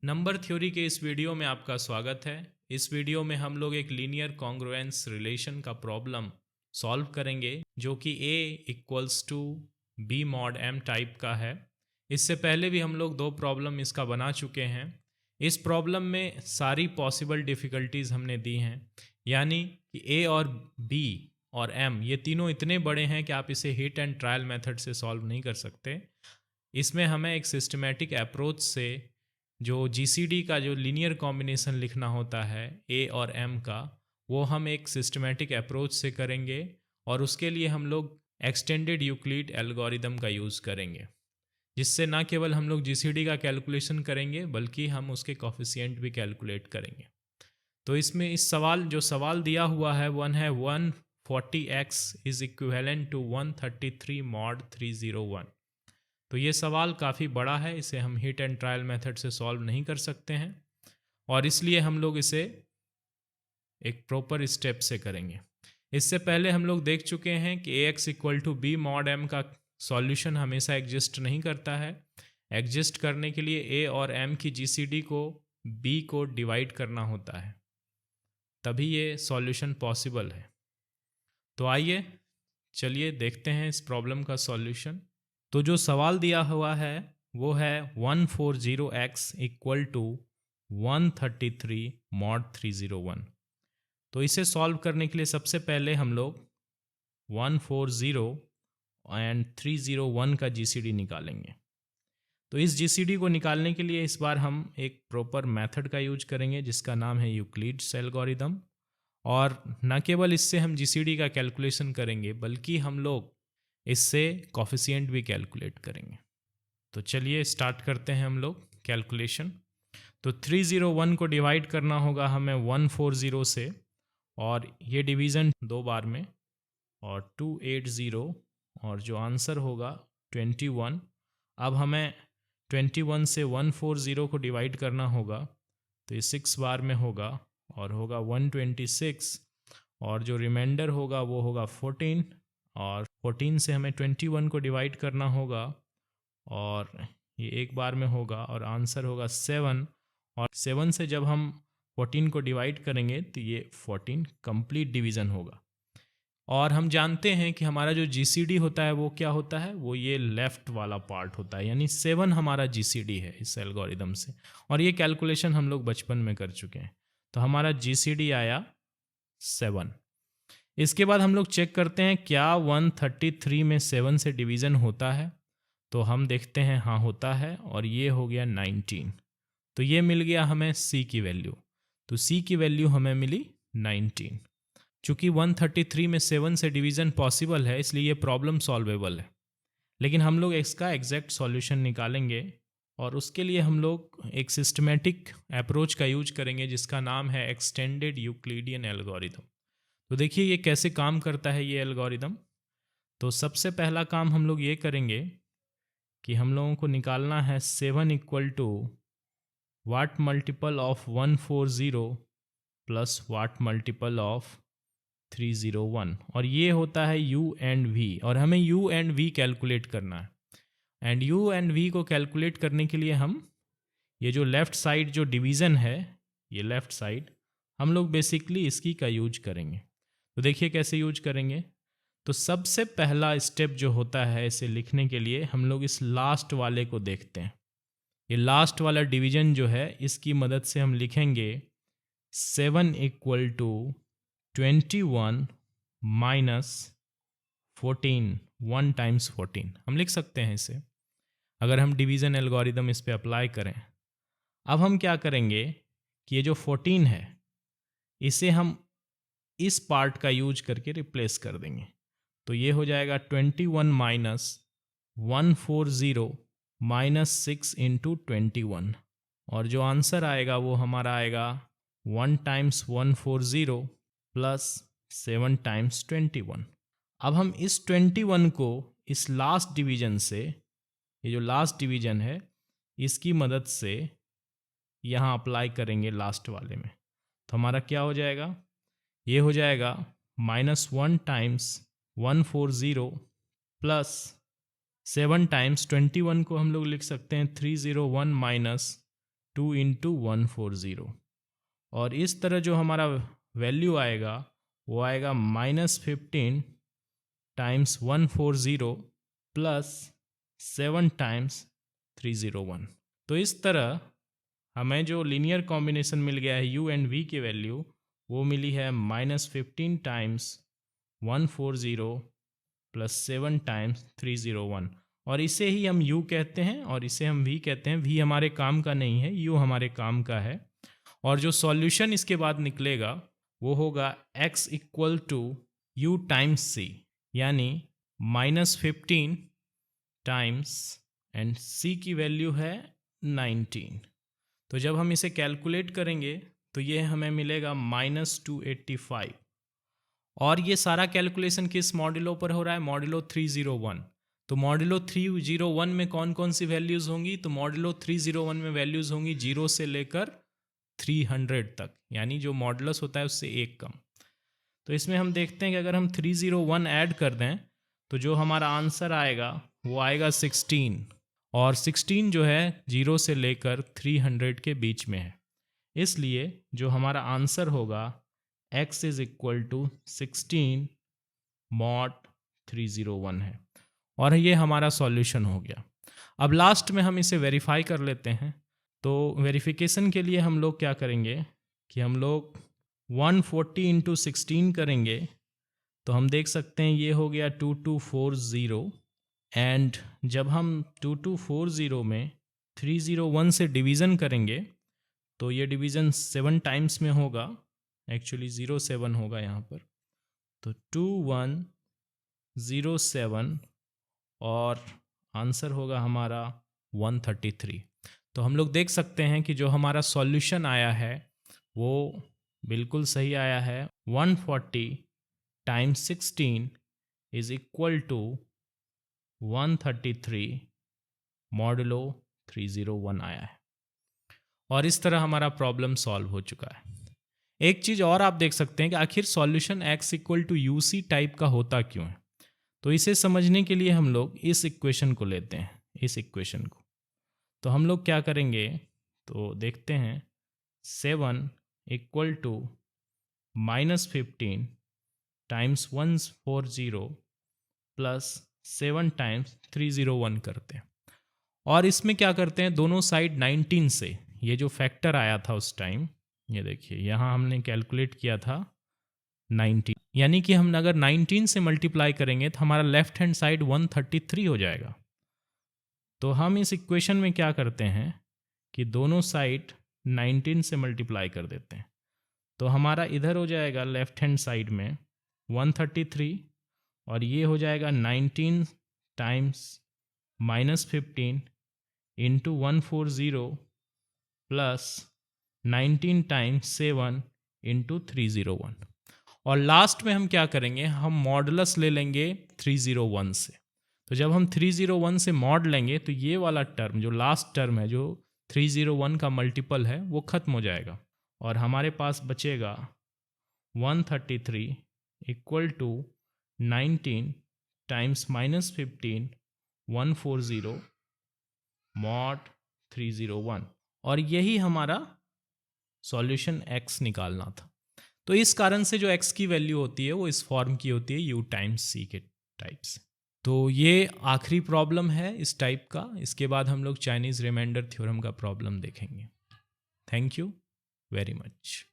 Number theory के इस video में आपका स्वागत है। इस वीडियो में हम लोग एक लीनियर कॉन्ग्रुएंस रिलेशन का प्रॉब्लम सॉल्व करेंगे जो कि A equals to B mod M type का है। इससे पहले भी हम लोग 2 प्रॉब्लम इसका बना चुके हैं। इस प्रॉब्लम में सारी पॉसिबल डिफ़िकल्टीज हमने दी हैं, यानी कि A और B और M ये तीनों इतने बड़े हैं कि आप इसे हिट एंड ट्रायल मेथड से सॉल्व नहीं कर सकते। इसमें हमें एक सिस्टमेटिक अप्रोच से जो GCD का जो लीनियर कॉम्बिनेशन लिखना होता है A और M का, वो हम एक सिस्टमेटिक अप्रोच से करेंगे और उसके लिए हम लोग एक्सटेंडेड यूक्लिड एल्गोरिदम का यूज़ करेंगे, जिससे ना केवल हम लोग GCD का कैलकुलेशन करेंगे बल्कि हम उसके कोफिशिएंट भी कैलकुलेट करेंगे। तो इसमें इस जो सवाल दिया हुआ है वन है 140x is equivalent to 133 mod 301। तो ये सवाल काफ़ी बड़ा है, इसे हम हिट एंड ट्रायल मेथड से सॉल्व नहीं कर सकते हैं और इसलिए हम लोग इसे एक प्रॉपर स्टेप से करेंगे। इससे पहले हम लोग देख चुके हैं कि Ax equal to B mod M का सॉल्यूशन हमेशा एग्जिस्ट नहीं करता है। एग्जिस्ट करने के लिए A और M की GCD को B को डिवाइड करना होता है, तभी ये सॉल्यूशन पॉसिबल है। तो आइए चलिए देखते हैं इस प्रॉब्लम का सॉल्यूशन। तो जो सवाल दिया हुआ है वो है 140x इक्वल टू 133 मॉड 301। तो इसे सॉल्व करने के लिए सबसे पहले हम लोग 140 एंड 301 का GCD निकालेंगे। तो इस GCD को निकालने के लिए इस बार हम एक प्रॉपर मेथड का यूज करेंगे जिसका नाम है यूक्लिड्स एल्गोरिदम। और न केवल इससे हम GCD का कैलकुलेशन करेंगे बल्कि हम लोग इससे कोफिशिएंट भी कैलकुलेट करेंगे। तो चलिए स्टार्ट करते हैं हम लोग कैलकुलेशन। तो 301 को डिवाइड करना होगा हमें 140 से, और ये डिवीज़न 2 बार में, और 280, और जो आंसर होगा 21। अब हमें 21 से 140 को डिवाइड करना होगा, तो ये 6 बार में होगा और होगा 126, और जो रिमाइंडर होगा वो होगा 14, और 14 से हमें 21 को डिवाइड करना होगा और ये 1 बार में होगा और आंसर होगा 7, और 7 से जब हम 14 को डिवाइड करेंगे तो ये 14 कंप्लीट डिवीज़न होगा। और हम जानते हैं कि हमारा जो GCD होता है वो क्या होता है, वो ये लेफ़्ट वाला पार्ट होता है, यानी 7 हमारा GCD है इस एल्गोरिदम से, और ये कैलकुलेशन हम लोग बचपन में कर चुके हैं। तो हमारा GCD आया 7। इसके बाद हम लोग चेक करते हैं क्या 133 में 7 से डिवीज़न होता है। तो हम देखते हैं हाँ होता है, और ये हो गया 19। तो ये मिल गया हमें C की वैल्यू। तो C की वैल्यू हमें मिली 19। चूँकि 133 में 7 से डिवीज़न पॉसिबल है इसलिए ये प्रॉब्लम सॉल्वेबल है, लेकिन हम लोग इसका एग्जैक्ट सॉल्यूशन निकालेंगे और उसके लिए हम लोग एक सिस्टमेटिक अप्रोच का यूज करेंगे जिसका नाम है एक्सटेंडेड यूक्लिडियन एल्गोरिदम। तो देखिए ये कैसे काम करता है ये एल्गोरिदम। तो सबसे पहला काम हम लोग ये करेंगे कि हम लोगों को निकालना है 7 equal to what multiple of 140 plus what multiple of 301, और ये होता है U एंड V, और हमें U एंड V कैलकुलेट करना है। एंड U एंड V को कैलकुलेट करने के लिए हम ये जो लेफ़्ट साइड जो डिवीज़न है, ये लेफ़्ट साइड हम लोग बेसिकली इसकी का यूज करेंगे। तो देखिए कैसे यूज करेंगे। तो सबसे पहला स्टेप जो होता है इसे लिखने के लिए हम लोग इस लास्ट वाले को देखते हैं। ये लास्ट वाला डिवीज़न जो है इसकी मदद से हम लिखेंगे 7 इक्वल टू 21 माइनस 14, 1 टाइम्स 14 हम लिख सकते हैं इसे, अगर हम डिवीज़न एल्गोरिदम इस पे अप्लाई करें। अब हम क्या करेंगे कि ये जो 14 है इसे हम इस पार्ट का यूज करके रिप्लेस कर देंगे। तो ये हो जाएगा 21 माइनस 140 माइनस 6 इंटू 21, और जो आंसर आएगा वो हमारा आएगा 1 टाइम्स 140 प्लस 7 टाइम्स 21। अब हम इस 21 को इस लास्ट डिवीज़न से, ये जो लास्ट डिवीज़न है इसकी मदद से यहाँ अप्लाई करेंगे लास्ट वाले में। तो हमारा क्या हो जाएगा, ये हो जाएगा -1 टाइम्स 140 प्लस 7 टाइम्स 21 को हम लोग लिख सकते हैं 301 माइनस 2 इंटू 140, और इस तरह जो हमारा वैल्यू आएगा वो आएगा -15 टाइम्स 140 प्लस 7 टाइम्स 301। तो इस तरह हमें जो लीनियर कॉम्बिनेशन मिल गया है u एंड v की वैल्यू वो मिली है -15 टाइम्स 140 प्लस 7 टाइम्स 301, और इसे ही हम u कहते हैं और इसे हम v कहते हैं। v हमारे काम का नहीं है, u हमारे काम का है। और जो सॉल्यूशन इसके बाद निकलेगा वो होगा x equal to u times c, यानी -15 टाइम्स एंड c की वैल्यू है 19। तो जब हम इसे कैलकुलेट करेंगे तो ये हमें मिलेगा -285, और ये सारा कैलकुलेशन किस मॉड्यूलो पर हो रहा है? मॉड्यूलो 301। तो मॉड्यूलो 301 में कौन कौन सी वैल्यूज़ होंगी? तो मॉड्यूलो 301 में वैल्यूज़ होंगी 0 से लेकर 300 तक, यानी जो मॉडुलस होता है उससे एक कम। तो इसमें हम देखते हैं कि अगर हम 301 ऐड कर दें तो जो हमारा आंसर आएगा वो आएगा 16, और 16 जो है 0 से लेकर 300 के बीच में है। इसलिए जो हमारा आंसर होगा x is equal to 16 mod 301 है, और ये हमारा सॉल्यूशन हो गया। अब लास्ट में हम इसे वेरीफाई कर लेते हैं। तो वेरिफिकेशन के लिए हम लोग क्या करेंगे कि हम लोग 140 इंटू 16 करेंगे, तो हम देख सकते हैं ये हो गया 2240, एंड जब हम 2240 में 301 से डिवीज़न करेंगे तो ये डिवीज़न 7 टाइम्स में होगा, एक्चुअली 07 होगा यहाँ पर, तो 2107, और आंसर होगा हमारा 133। तो हम लोग देख सकते हैं कि जो हमारा सॉल्यूशन आया है वो बिल्कुल सही आया है। 140 times 16 is equal to 133 modulo 301 आया है, और इस तरह हमारा प्रॉब्लम सॉल्व हो चुका है। एक चीज़ और आप देख सकते हैं कि आखिर solution x equal to u c type का होता क्यों है। तो इसे समझने के लिए हम लोग इस इक्वेशन को लेते हैं, इस इक्वेशन को। तो हम लोग क्या करेंगे, तो देखते हैं 7 equal to -15 times 140 plus 7 times 301 करते हैं, और इसमें क्या करते हैं दोनों साइड 19 से, ये जो फैक्टर आया था उस टाइम, ये देखिए यहाँ हमने कैलकुलेट किया था 19, यानी कि हम अगर 19 से मल्टीप्लाई करेंगे तो हमारा लेफ्ट हैंड साइड 133 हो जाएगा। तो हम इस इक्वेशन में क्या करते हैं कि दोनों साइड 19 से मल्टीप्लाई कर देते हैं, तो हमारा इधर हो जाएगा लेफ्ट हैंड साइड में 133, और ये हो जाएगा 19 times -15 into 140 plus 19 times 7 into 301, और लास्ट में हम क्या करेंगे, हम मॉडुलस ले लेंगे 301 से। तो जब हम 301 से मॉड लेंगे तो ये वाला टर्म जो लास्ट टर्म है, जो 301 का मल्टीपल है, वो ख़त्म हो जाएगा, और हमारे पास बचेगा 133 इक्वल टू 19 टाइम्स -15 140 मॉड 301, और यही हमारा सॉल्यूशन x निकालना था। तो इस कारण से जो x की वैल्यू होती है वो इस फॉर्म की होती है u टाइम्स c के टाइप से। तो ये आखिरी प्रॉब्लम है इस टाइप का। इसके बाद हम लोग चाइनीज़ रिमाइंडर थ्योरम का प्रॉब्लम देखेंगे। Thank you very much.